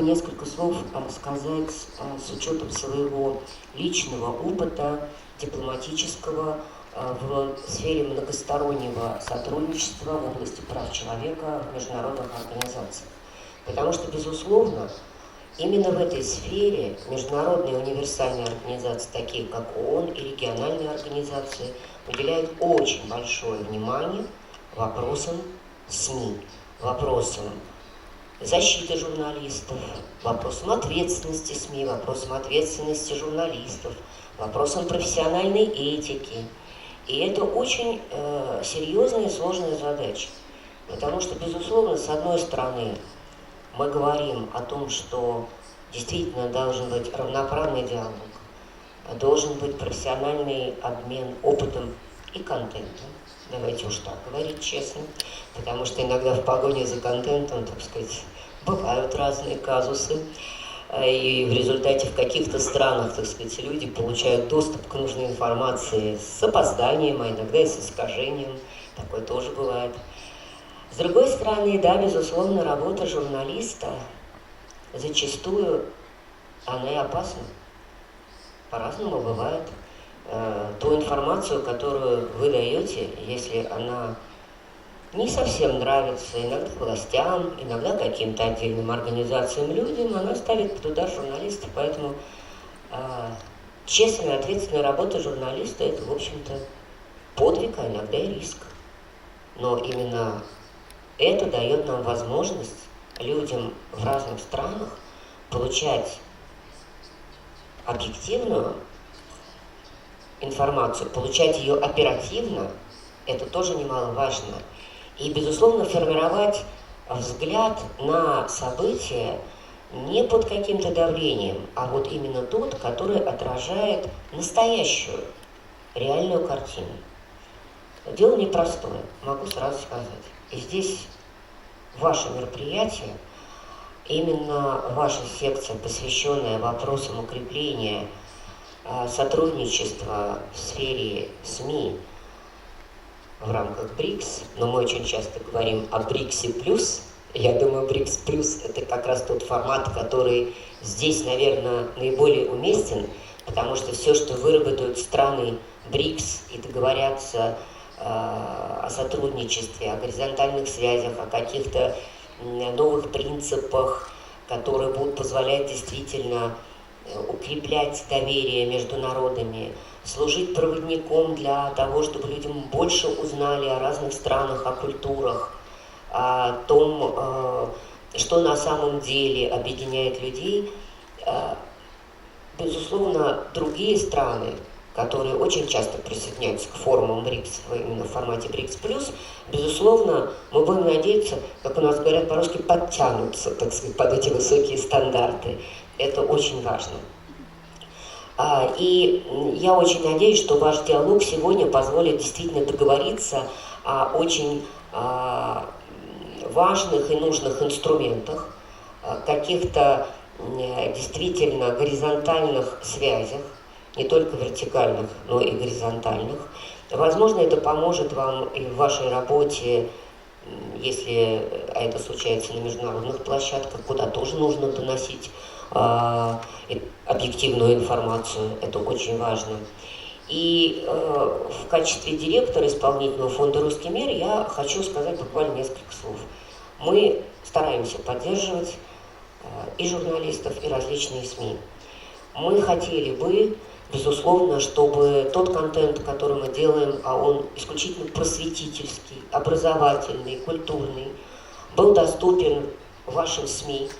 Несколько слов сказать с учетом своего личного опыта дипломатического в сфере многостороннего сотрудничества в области прав человека в международных организациях. Потому что, безусловно, именно в этой сфере международные универсальные организации, такие как ООН и региональные организации, уделяют очень большое внимание вопросам СМИ, вопросам защиты журналистов, вопросам ответственности СМИ, вопросам ответственности журналистов, вопросам профессиональной этики. И это очень серьезная и сложная задача. Потому что, безусловно, с одной стороны, мы говорим о том, что действительно должен быть равноправный диалог, должен быть профессиональный обмен опытом и контентом. Давайте уж так говорить честно, потому что иногда в погоне за контентом, так сказать, бывают разные казусы, и в результате в каких-то странах, так сказать, люди получают доступ к нужной информации с опозданием, а иногда и с искажением, такое тоже бывает. С другой стороны, да, безусловно, работа журналиста зачастую, она и опасна, по-разному бывает. Ту информацию, которую вы даете, если она не совсем нравится иногда властям, иногда каким-то отдельным организациям, людям, она ставит под удар журналистов. Поэтому честная, ответственная работа журналиста – это, в общем-то, подвиг, а иногда и риск. Но именно это дает нам возможность людям в разных странах получать объективную информацию, получать ее оперативно, это тоже немаловажно. И, безусловно, формировать взгляд на события не под каким-то давлением, а вот именно тот, который отражает настоящую, реальную картину. Дело непростое, могу сразу сказать. И здесь ваше мероприятие, именно ваша секция, посвященная вопросам укрепления сотрудничества в сфере СМИ в рамках БРИКС, но мы очень часто говорим о БРИКСе плюс. Я думаю, БРИКС плюс – это как раз тот формат, который здесь, наверное, наиболее уместен, потому что все, что выработают страны БРИКС и договорятся о сотрудничестве, о горизонтальных связях, о каких-то новых принципах, которые будут позволять действительно укреплять доверие между народами, служить проводником для того, чтобы людям больше узнали о разных странах, о культурах, о том, что на самом деле объединяет людей. Безусловно, другие страны, которые очень часто присоединяются к форумам БРИКС, именно в формате БРИКС+, безусловно, мы будем надеяться, как у нас говорят по-русски, подтянуться, так сказать, под эти высокие стандарты. Это очень важно. И я очень надеюсь, что ваш диалог сегодня позволит действительно договориться о очень важных и нужных инструментах, каких-то действительно горизонтальных связях, не только вертикальных, но и горизонтальных. Возможно, это поможет вам и в вашей работе, если это случается на международных площадках, куда тоже нужно доносить объективную информацию, это очень важно. И в качестве директора исполнительного фонда «Русский мир» я хочу сказать буквально несколько слов. Мы стараемся поддерживать и журналистов, и различные СМИ. Мы хотели бы, безусловно, чтобы тот контент, который мы делаем, а он исключительно просветительский, образовательный, культурный, был доступен вашим СМИ.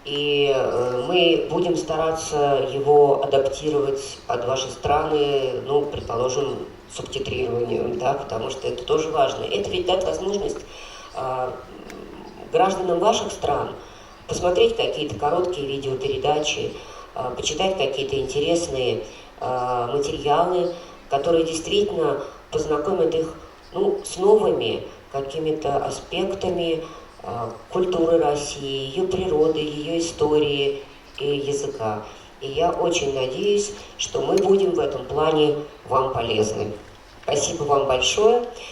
И мы будем стараться его адаптировать под ваши страны, ну, предположим, субтитрированием, да, потому что это тоже важно. Это ведь дает возможность гражданам ваших стран посмотреть какие-то короткие видеопередачи, почитать какие-то интересные материалы, которые действительно познакомят их, ну, с новыми какими-то аспектами культуры России, ее природы, ее истории и языка. И я очень надеюсь, что мы будем в этом плане вам полезны. Спасибо вам большое.